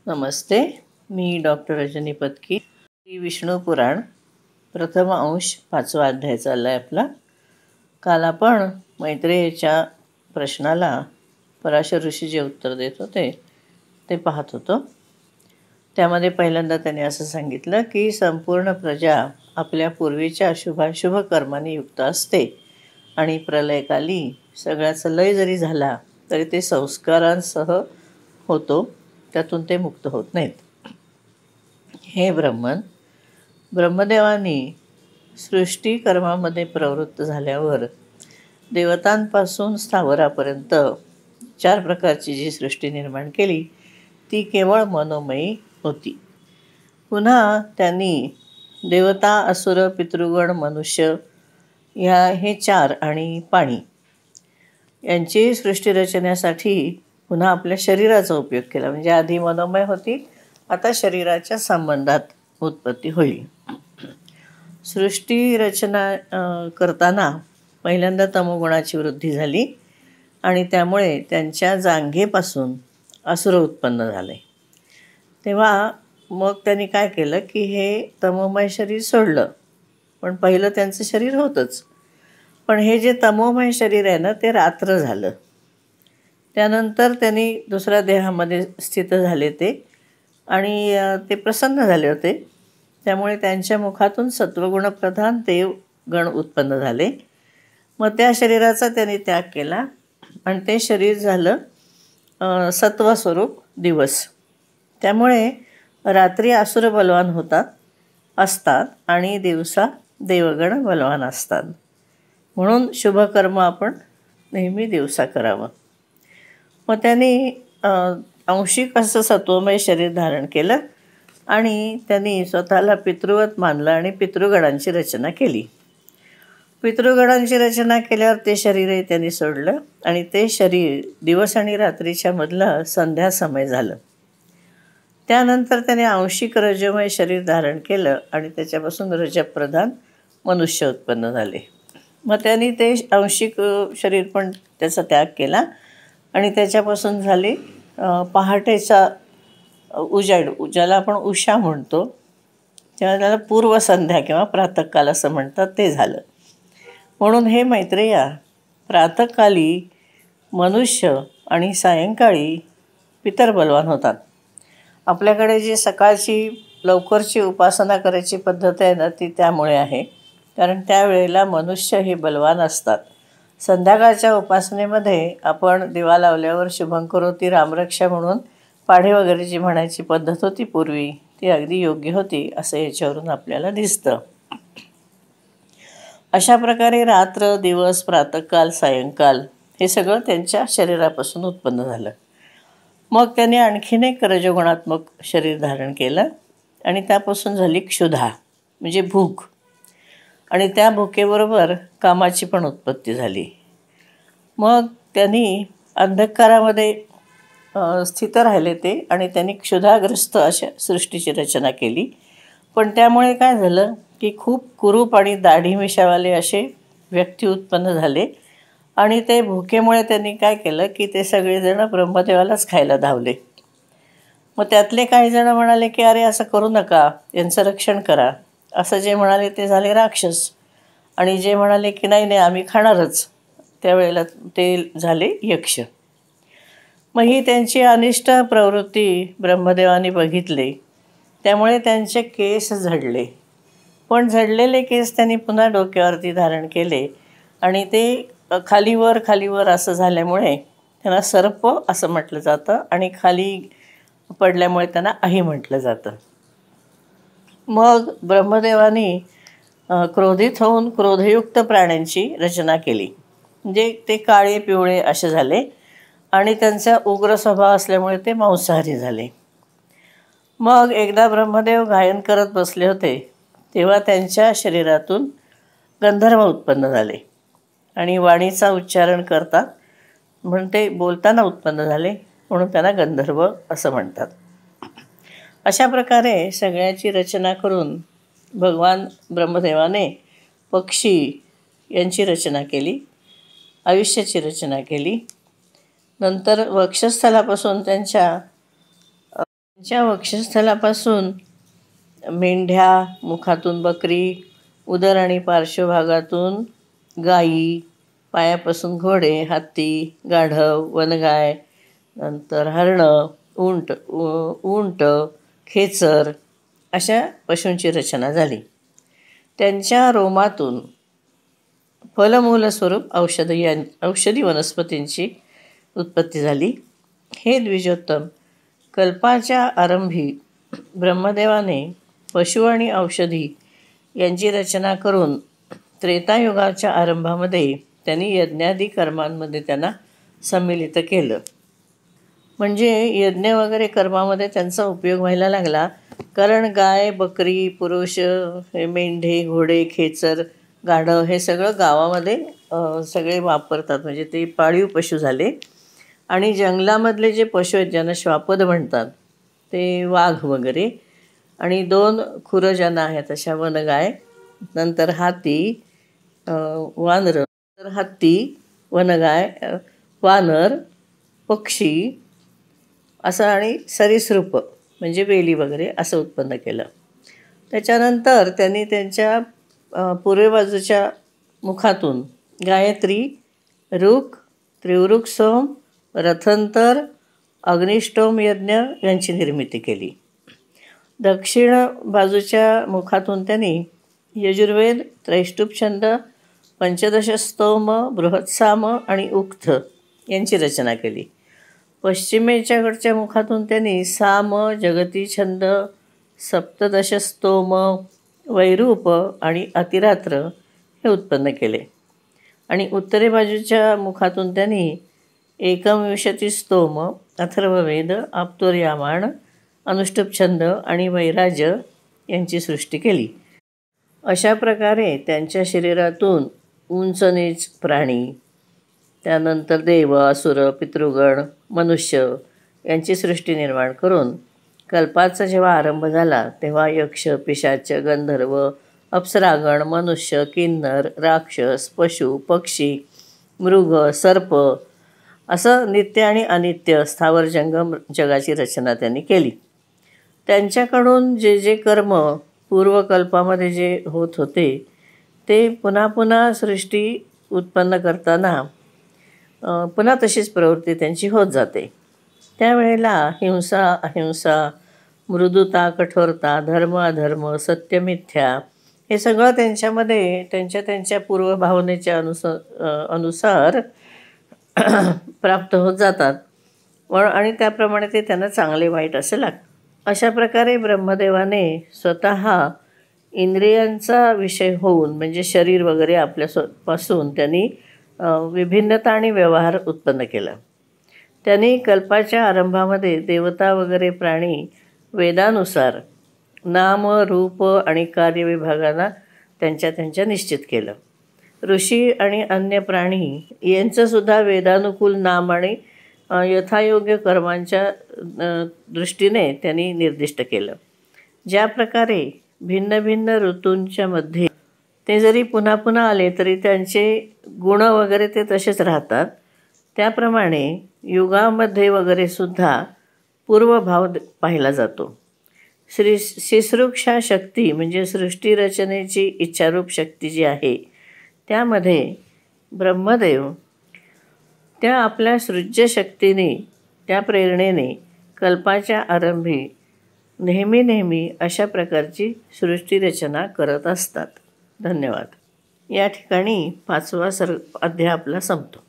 नमस्ते. मी doctor Rajani Patki. Shri Vishnu पुराण प्रथम अंश 5वा अध्याय चालला आहे आपला. काल आपण मैत्रेयीच्या प्रश्नाला पराशर ऋषी जे उत्तर देत होते ते पाहत होतो. त्यामध्ये पहिल्यांदा त्याने असं सांगितलं की संपूर्ण प्रजा आपल्या पूर्वीच्या शुभाशुभ कर्मांनी युक्त असते आणि प्रलयकाली सगळ्याचा लय जरी झाला तरी ते संस्कारांसह होतो, त्यातून ते मुक्त होत नाहीत. हे ब्रह्मदेवानी सृष्टी कर्मामध्ये प्रवृत्त झाल्यावर देवतांपासून स्थावरापर्यंत 4 प्रकारची जी सृष्टी निर्माण केली ती केवळ मनोमयी होती. पुन्हा त्यांनी देवता, असुर, पितृगण, मनुष्य हे 4 आणि पाणी यांची सृष्टी रचण्यासाठी पुन्हा आपल्या शरीराचा उपयोग केला. म्हणजे आधी मनोमय होती, आता शरीराच्या संबंधात उत्पत्ती होईल. सृष्टी रचना करताना पहिल्यांदा तमोगुणाची वृद्धी झाली आणि त्यामुळे त्यांच्या जांघेपासून असुर उत्पन्न झाले. तेव्हा मग त्यांनी काय केलं की हे तमोमय शरीर सोडलं, पण पहिलं त्यांचं शरीर होतंच, पण हे जे तमोमय शरीर आहे ना ते रात्र झालं. त्यानंतर त्यांनी दुसऱ्या देहामध्ये स्थित झाले ते आणि ते प्रसन्न झाले होते. त्यामुळे त्यांच्या मुखातून सत्वगुणप्रधान देवगण उत्पन्न झाले. मग त्या शरीराचा त्यांनी त्याग केला आणि ते शरीर झालं सत्वस्वरूप दिवस. त्यामुळे रात्री असुर बलवान असतात आणि दिवसा देवगण बलवान असतात. म्हणून शुभकर्म आपण नेहमी दिवसा करावं. मग त्यांनी अंशिक असं सत्वमय शरीर धारण केलं आणि त्यांनी स्वतःला पितृवत मानलं आणि पितृगणांची रचना केली. पितृगणांची रचना केल्यावर ते शरीरही त्यांनी सोडलं आणि ते शरीर दिवस आणि रात्रीच्या मधलं संध्या समय झालं. त्यानंतर त्याने अंशिक रजोमय शरीर धारण केलं आणि त्याच्यापासून रजप्रधान मनुष्य उत्पन्न झाले. मग त्यांनी ते अंशिक शरीर पण त्याचा त्याग केला आणि त्याच्यापासून झाले पहाटेचा उजाड, ज्याला आपण उषा म्हणतो, तेव्हा त्याला पूर्वसंध्या किंवा प्रातःकाल असं म्हणतात, ते झालं. म्हणून हे मैत्रेया, प्रातःकाली मनुष्य आणि सायंकाळी पितर बलवान होतात. आपल्याकडे जी सकाळची लवकरची उपासना करायची पद्धत आहे ना ती त्यामुळे आहे, कारण त्यावेळेला मनुष्य हे बलवान असतात. संध्याकाळच्या उपासनेमध्ये आपण दिवा लावल्यावर शुभंकरोती रामरक्षा म्हणून पाढे वगैरे जी म्हणायची पद्धत होती पूर्वी, ती अगदी योग्य होती असं याच्यावरून आपल्याला दिसतं. अशा प्रकारे रात्र, दिवस, प्रातःकाल, सायंकाल हे सगळं त्यांच्या शरीरापासून उत्पन्न झालं. मग त्याने आणखीन एक रजोगुणात्मक शरीर धारण केलं आणि त्यापासून झाली क्षुधा म्हणजे भूक, आणि त्या भुकेबरोबर कामाची पण उत्पत्ती झाली. मग त्यांनी अंधकारामध्ये स्थित राहिले ते आणि त्यांनी क्षुधाग्रस्त अशा सृष्टीची रचना केली. पण त्यामुळे काय झालं की खूप कुरूप आणि दाढी मिशावाले असे व्यक्ती उत्पन्न झाले आणि ते भुकेमुळे त्यांनी काय केलं की ते सगळेजण ब्रह्मदेवालाच खायला धावले. मग त्यातले काही जण म्हणाले की अरे असं करू नका, यांचं रक्षण करा. असं जे म्हणाले ते झाले राक्षस, आणि जे म्हणाले की नाही नाही आम्ही खाणारच, त्यावेळेला ते झाले यक्ष. मग ही त्यांची अनिष्ट प्रवृत्ती ब्रह्मदेवाने बघितली, त्यामुळे त्यांचे केस झडले. पण झडलेले केस त्यांनी पुन्हा डोक्यावरती धारण केले आणि ते खालीवर असं झाल्यामुळे त्यांना सर्प असं म्हटलं जातं आणि खाली पडल्यामुळे त्यांना अही म्हटलं जातं. मग ब्रह्मदेवानी क्रोधित होऊन क्रोधयुक्त प्राण्यांची रचना केली. म्हणजे ते काळे पिवळे असे झाले आणि त्यांचा उग्र स्वभाव असल्यामुळे ते मांसाहारी झाले. मग एकदा ब्रह्मदेव गायन करत बसले होते तेव्हा त्यांच्या शरीरातून गंधर्व उत्पन्न झाले आणि वाणीचा उच्चारण करतात म्हणून ते बोलताना उत्पन्न झाले, म्हणून त्यांना गंधर्व असं म्हणतात. अशा प्रकारे सगळ्याची रचना करून भगवान ब्रह्मदेवाने पक्षी यांची रचना केली, आयुष्याची रचना केली. नंतर वक्षस्थलापासून त्यांच्या त्यांच्या वक्षस्थलापासून मेंढ्या, मुखातून बकरी, उदर आणि पार्श्वभागातून गायी, पायापासून घोडे, हत्ती, गाढव, वनगाय, नंतर हरणं, उंट, खेचर अशा पशूंची रचना झाली. त्यांच्या रोमातून फलमूल स्वरूप औषधी वनस्पतींची उत्पत्ती झाली. हे द्विजोत्तम, कल्पाच्या आरंभी ब्रह्मदेवाने पशु आणि औषधी यांची रचना करून त्रेतायुगाच्या आरंभामध्ये त्यांनी यज्ञादी कर्मांमध्ये त्यांना सम्मिलित केलं. म्हणजे यज्ञ वगैरे कर्मामध्ये त्यांचा उपयोग व्हायला लागला. कारण गाय, बकरी, पुरुष, मेंढे, घोडे, खेचर, गाढव हे सगळं गावामध्ये सगळे वापरतात. म्हणजे ते पाळीव पशु झाले. आणि जंगलामधले जे पशु आहेत ज्यांना श्वापद म्हणतात ते वाघ वगैरे, आणि 2 खुरं आहेत अशा वनगाय, नंतर हाती, वानरं, तर हत्ती, वनगाय, वानर, पक्षी असं, आणि सरीसृप म्हणजे वेली वगैरे असं उत्पन्न केलं. त्याच्यानंतर त्यांनी त्यांच्या पूर्वे बाजूच्या मुखातून गायत्री, ऋक, त्रिवृक सोम, रथंतर, अग्निष्टोम यज्ञ यांची निर्मिती केली. दक्षिण बाजूच्या मुखातून त्यांनी यजुर्वेद, त्रैष्टुप छंद, पंचदश स्तोम, बृहत्साम आणि उक्थ यांची रचना केली. पश्चिमेच्याकडच्या मुखातून त्यांनी साम, जगती छंद, सप्तदश स्तोम, वैरूप आणि अतिरात्र हे उत्पन्न केले. आणि उत्तरे बाजूच्या मुखातून त्यांनी एकविंशती स्तोम, अथर्ववेद, आप्तोर्यामाण, अनुष्टुप छंद आणि वैराज्य यांची सृष्टी केली. अशा प्रकारे त्यांच्या शरीरातून उंच नीच प्राणी, त्यानंतर देव, असुर, पितृगण, मनुष्य यांची सृष्टी निर्माण करून कल्पाचा जेव्हा आरंभ झाला तेव्हा यक्ष, पिशाच, गंधर्व, अप्सरागण, मनुष्य, किन्नर, राक्षस, पशु, पक्षी, मृग, सर्प असं नित्य आणि अनित्य स्थावर जंगम जगाची रचना त्यांनी केली. त्यांच्याकडून जे जे कर्म पूर्वकल्पामध्ये जे होत होते ते पुन्हा पुन्हा सृष्टी उत्पन्न करताना पुन्हा तशीच प्रवृत्ती त्यांची होत जाते. त्यावेळेला हिंसा, अहिंसा, मृदुता, कठोरता, धर्म, अधर्म, सत्य, मिथ्या हे सगळं त्यांच्यामध्ये त्यांच्या पूर्वभावनेच्या अनुसार प्राप्त होत जातात आणि त्याप्रमाणे ते त्यांना चांगले वाईट असं लागतं. अशा प्रकारे ब्रह्मदेवाने स्वतः इंद्रियांचा विषय होऊन म्हणजे शरीर वगैरे आपल्यापासून त्यांनी विभिन्नता आणि व्यवहार उत्पन्न केला. त्यांनी कल्पाच्या आरंभामध्ये देवता वगैरे प्राणी वेदानुसार नाम, रूप आणि कार्यविभागांना त्यांच्या निश्चित केलं. ऋषी आणि अन्य प्राणी यांचंसुद्धा वेदानुकूल नाम आणि यथायोग्य कर्मांच्या दृष्टीने त्यांनी निर्दिष्ट केलं. ज्या प्रकारे भिन्न भिन्न ऋतूंच्या मध्ये ते जरी पुन्हा पुन्हा आले तरी त्यांचे गुण वगैरे ते तसेच राहतात, त्याप्रमाणे युगामध्ये वगैरे सुद्धा पूर्वभाव पाहिला जातो. शिश्रुक्षा शक्ती म्हणजे सृष्टीरचनेची इच्छारूप शक्ती जी आहे त्यामध्ये ब्रह्मदेव त्या आपल्या सृज्य शक्तीने, त्या प्रेरणेने कल्पाच्या आरंभी नेहमी अशा प्रकारची सृष्टीरचना करत असतात. धन्यवाद. या ठिकाणी 5वा अध्याय आपला संपतो.